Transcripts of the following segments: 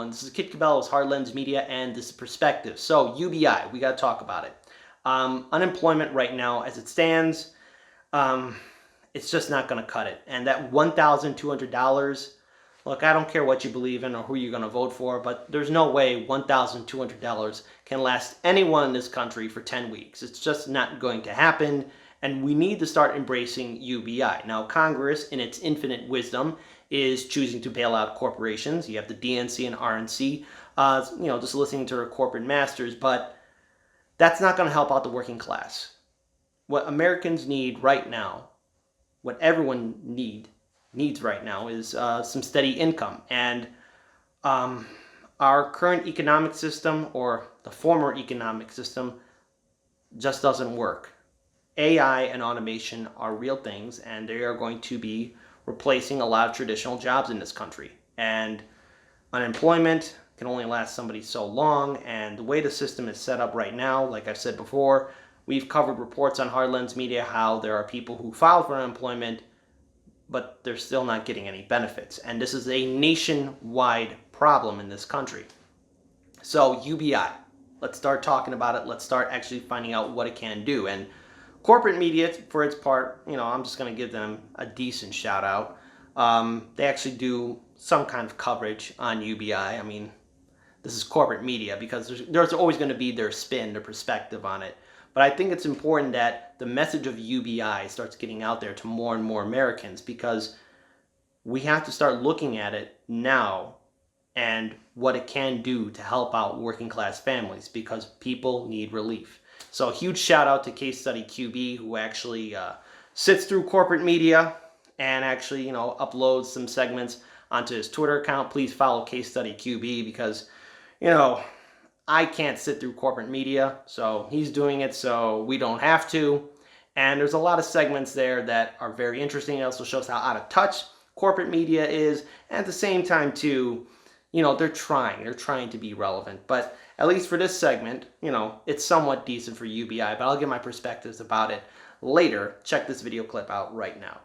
everyone. This is Kit Cabello's Hard Lens Media, and this is Perspective. So, UBI, we got to talk about it. Unemployment right now, as it stands, it's just not going to cut it. And that $1,200, look, I don't care what you believe in or who you're going to vote for, but there's no way $1,200 can last anyone in this country for 10 weeks. It's just not going to happen, and we need to start embracing UBI. Now, Congress, in its infinite wisdom, is choosing to bail out corporations. You have the DNC and RNC, just listening to their corporate masters, but that's not going to help out the working class. What Americans need right now, what everyone needs right now, is some steady income. And our current economic system, or the former economic system, just doesn't work. AI and automation are real things, and they are going to be replacing a lot of traditional jobs in this country. And unemployment can only last somebody so long, and the way the system is set up right now, like I've said before, we've covered reports on Hard Lens Media how there are people who filed for unemployment, but they're still not getting any benefits. And this is a nationwide problem in this country. So UBI, let's start talking about it. Let's start actually finding out what it can do. And corporate media, for its part, I'm just going to give them a decent shout out. They actually do some kind of coverage on UBI. I mean, this is corporate media because there's always going to be their spin, their perspective on it. But I think it's important that the message of UBI starts getting out there to more and more Americans, because we have to start looking at it now and what it can do to help out working class families, because people need relief. So a huge shout out to Case Study QB, who actually sits through corporate media and actually, uploads some segments onto his Twitter account. Please follow Case Study QB, because, I can't sit through corporate media, so he's doing it so we don't have to. And there's a lot of segments there that are very interesting. It also shows how out of touch corporate media is. And at the same time, too, they're trying to be relevant. But at least for this segment, it's somewhat decent for UBI, but I'll give my perspectives about it later. Check this video clip out right now.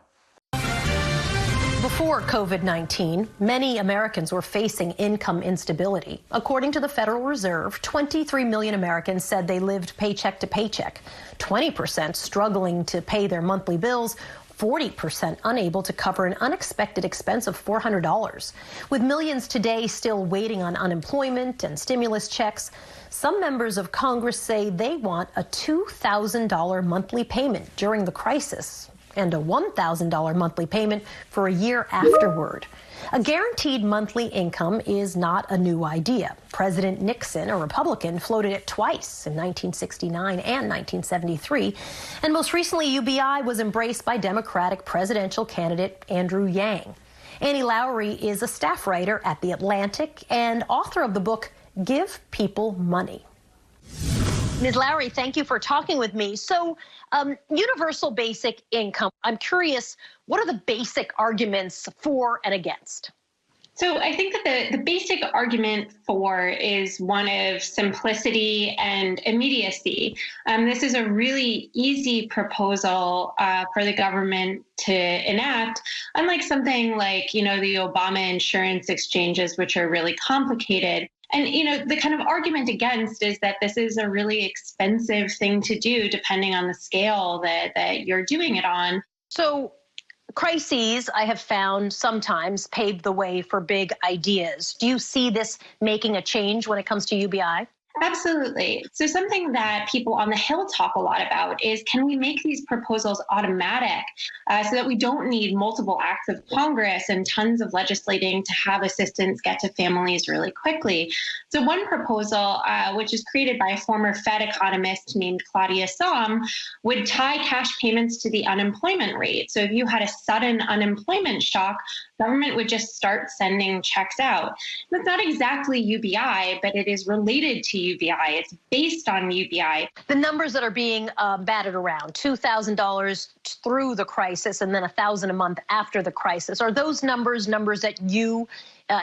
Before COVID-19, many Americans were facing income instability. According to the Federal Reserve, 23 million Americans said they lived paycheck to paycheck, 20% struggling to pay their monthly bills, 40% unable to cover an unexpected expense of $400. With millions today still waiting on unemployment and stimulus checks, some members of Congress say they want a $2,000 monthly payment during the crisis and a $1,000 monthly payment for a year afterward. A guaranteed monthly income is not a new idea. President Nixon, a Republican, floated it twice in 1969 and 1973. And most recently, UBI was embraced by Democratic presidential candidate Andrew Yang. Annie Lowrey is a staff writer at The Atlantic and author of the book, Give People Money. Ms. Lowrey, thank you for talking with me. So, universal basic income, I'm curious, what are the basic arguments for and against? So I think that the basic argument for is one of simplicity and immediacy. This is a really easy proposal for the government to enact, unlike something like, the Obama insurance exchanges, which are really complicated. And, the kind of argument against is that this is a really expensive thing to do, depending on the scale that you're doing it on. So crises, I have found, sometimes paved the way for big ideas. Do you see this making a change when it comes to UBI? Absolutely. So something that people on the Hill talk a lot about is, can we make these proposals automatic so that we don't need multiple acts of Congress and tons of legislating to have assistance get to families really quickly? So one proposal, which is created by a former Fed economist named Claudia Sahm, would tie cash payments to the unemployment rate. So if you had a sudden unemployment shock, government would just start sending checks out. That's not exactly UBI, but it is related to UBI. It's based on UBI. The numbers that are being batted around, $2,000 through the crisis and then $1,000 a month after the crisis, are those numbers that you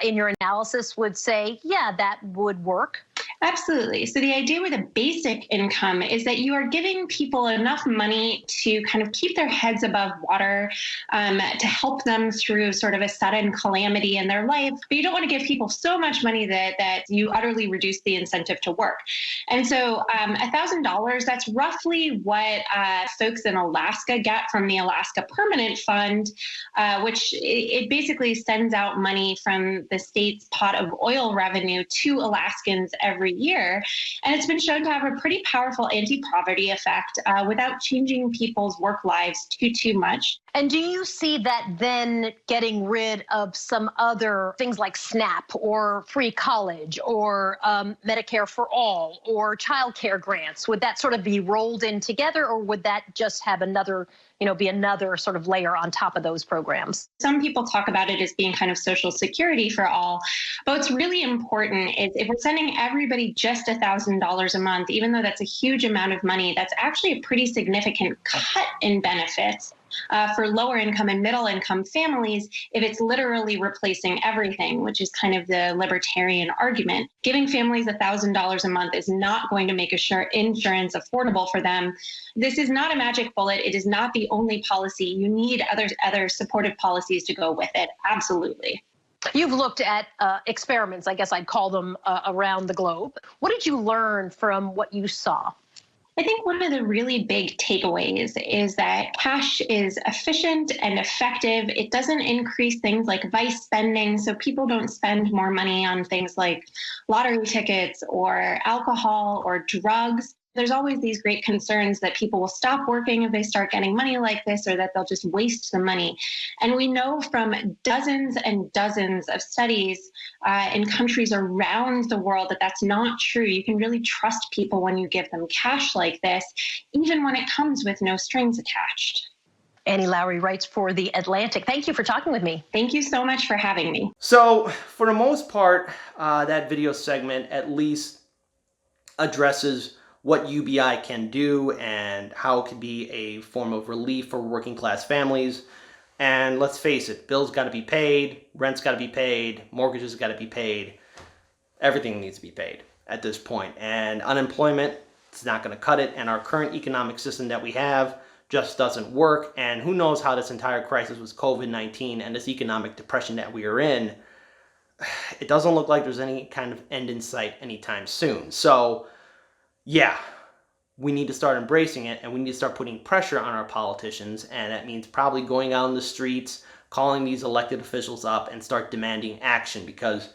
in your analysis would say, yeah, that would work? Absolutely. So the idea with a basic income is that you are giving people enough money to kind of keep their heads above water, to help them through sort of a sudden calamity in their life. But you don't want to give people so much money that you utterly reduce the incentive to work. And so $1,000, that's roughly what folks in Alaska get from the Alaska Permanent Fund, which it basically sends out money from the state's pot of oil revenue to Alaskans every year. And it's been shown to have a pretty powerful anti-poverty effect without changing people's work lives too much. And do you see that then getting rid of some other things like SNAP or free college or Medicare for all or childcare grants? Would that sort of be rolled in together, or would that just have another, be another sort of layer on top of those programs? Some people talk about it as being kind of Social Security for all. But what's really important is if we're sending everybody just $1,000 a month, even though that's a huge amount of money, that's actually a pretty significant cut in benefits. For lower income and middle income families, if it's literally replacing everything, which is kind of the libertarian argument. Giving families $1,000 a month is not going to make insurance affordable for them. This is not a magic bullet. It is not the only policy. You need other supportive policies to go with it. Absolutely. You've looked at experiments, I guess I'd call them, around the globe. What did you learn from what you saw? I think one of the really big takeaways is that cash is efficient and effective. It doesn't increase things like vice spending, so people don't spend more money on things like lottery tickets or alcohol or drugs. There's always these great concerns that people will stop working if they start getting money like this, or that they'll just waste the money. And we know from dozens and dozens of studies in countries around the world that that's not true. You can really trust people when you give them cash like this, even when it comes with no strings attached. Annie Lowrey writes for The Atlantic. Thank you for talking with me. Thank you so much for having me. So for the most part, that video segment at least addresses what UBI can do and how it could be a form of relief for working class families. And let's face it, bills got to be paid, rent's got to be paid, mortgages got to be paid. Everything needs to be paid at this point. And unemployment, it's not going to cut it. And our current economic system that we have just doesn't work. And who knows how this entire crisis with COVID-19 and this economic depression that we are in, it doesn't look like there's any kind of end in sight anytime soon. So yeah, we need to start embracing it, and we need to start putting pressure on our politicians, and that means probably going out in the streets, calling these elected officials up, and start demanding action, because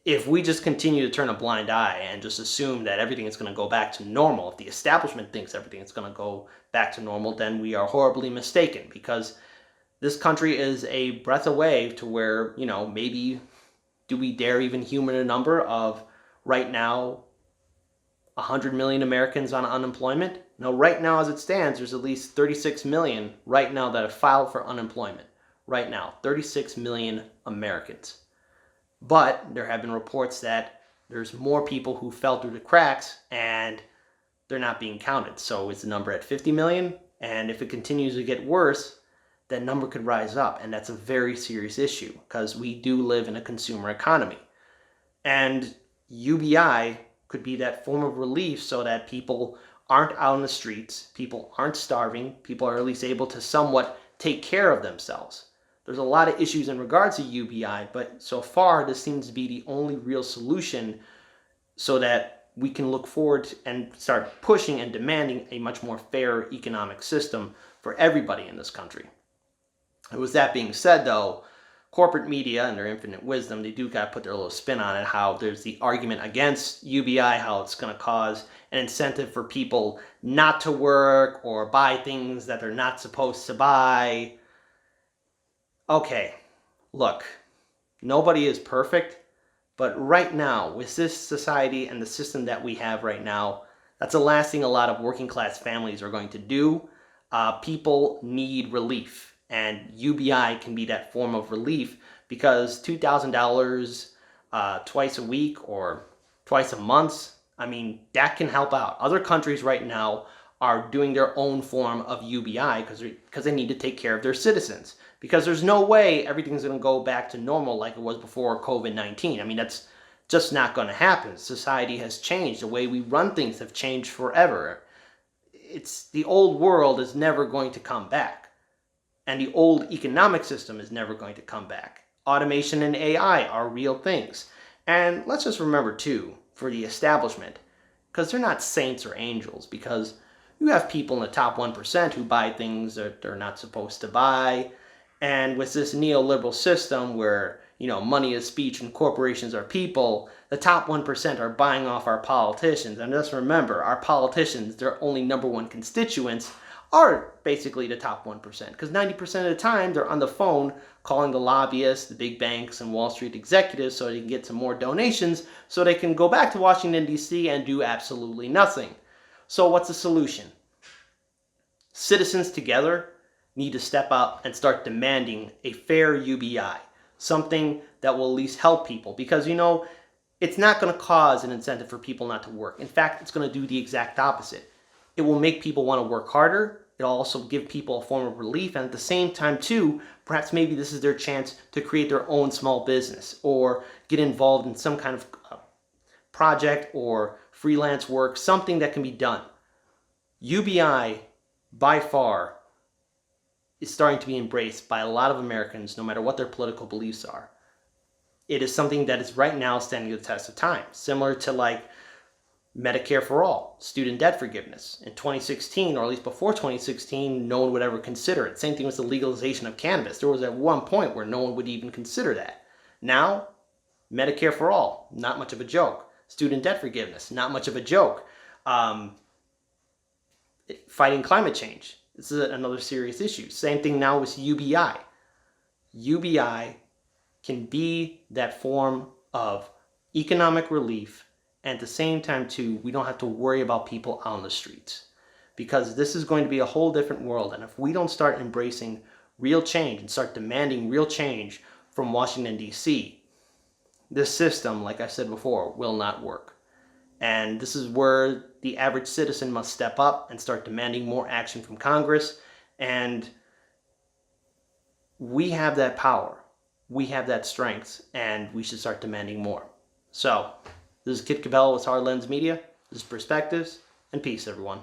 if we just continue to turn a blind eye and just assume that everything is going to go back to normal, if the establishment thinks everything is going to go back to normal, then we are horribly mistaken, because this country is a breath away to where, maybe do we dare even humor the number of right now 100 million Americans on unemployment? No, right now as it stands, there's at least 36 million right now that have filed for unemployment. Right now, 36 million Americans. But there have been reports that there's more people who fell through the cracks and they're not being counted. So is the number at 50 million? And if it continues to get worse, that number could rise up. And that's a very serious issue because we do live in a consumer economy. And UBI could be that form of relief so that people aren't out in the streets, people aren't starving, people are at least able to somewhat take care of themselves. There's a lot of issues in regards to UBI, but so far this seems to be the only real solution so that we can look forward and start pushing and demanding a much more fair economic system for everybody in this country. And with that being said, though, corporate media and their infinite wisdom, they do got to put their little spin on it, how there's the argument against UBI, how it's going to cause an incentive for people not to work or buy things that they're not supposed to buy. Okay, look, nobody is perfect, but right now, with this society and the system that we have right now, that's the last thing a lot of working class families are going to do. People need relief. And UBI can be that form of relief because $2,000 twice a week or twice a month, that can help out. Other countries right now are doing their own form of UBI because they need to take care of their citizens. Because there's no way everything's going to go back to normal like it was before COVID-19. just not going to happen. Society has changed. The way we run things have changed forever. It's the old world is never going to come back. And the old economic system is never going to come back. Automation and AI are real things. And let's just remember too, for the establishment, because they're not saints or angels, because you have people in the top 1% who buy things that they're not supposed to buy. And with this neoliberal system where, money is speech and corporations are people, the top 1% are buying off our politicians. And just remember, our politicians, their only number one constituents, are basically the top 1%. Because 90% of the time, they're on the phone calling the lobbyists, the big banks, and Wall Street executives so they can get some more donations so they can go back to Washington, D.C. and do absolutely nothing. So what's the solution? Citizens together need to step up and start demanding a fair UBI, something that will at least help people, because it's not going to cause an incentive for people not to work. In fact, it's going to do the exact opposite. It will make people want to work harder. It'll also give people a form of relief, and at the same time too, perhaps maybe this is their chance to create their own small business or get involved in some kind of project or freelance work, something that can be done. UBI by far is starting to be embraced by a lot of Americans, no matter what their political beliefs are. It is something that is right now standing the test of time, similar to like Medicare for all, student debt forgiveness. In 2016, or at least before 2016, no one would ever consider it. Same thing with the legalization of cannabis. There was at one point where no one would even consider that. Now, Medicare for all, not much of a joke. Student debt forgiveness, not much of a joke. Fighting climate change. This is another serious issue. Same thing now with UBI. UBI can be that form of economic relief, and at the same time too, we don't have to worry about people on the streets, because this is going to be a whole different world. And if we don't start embracing real change and start demanding real change from Washington, D.C., this system, like I said before, will not work. And this is where the average citizen must step up and start demanding more action from Congress. And we have that power. We have that strength, and we should start demanding more. So, this is Kit Cabell with Hard Lens Media. This is Perspectives, and peace, everyone.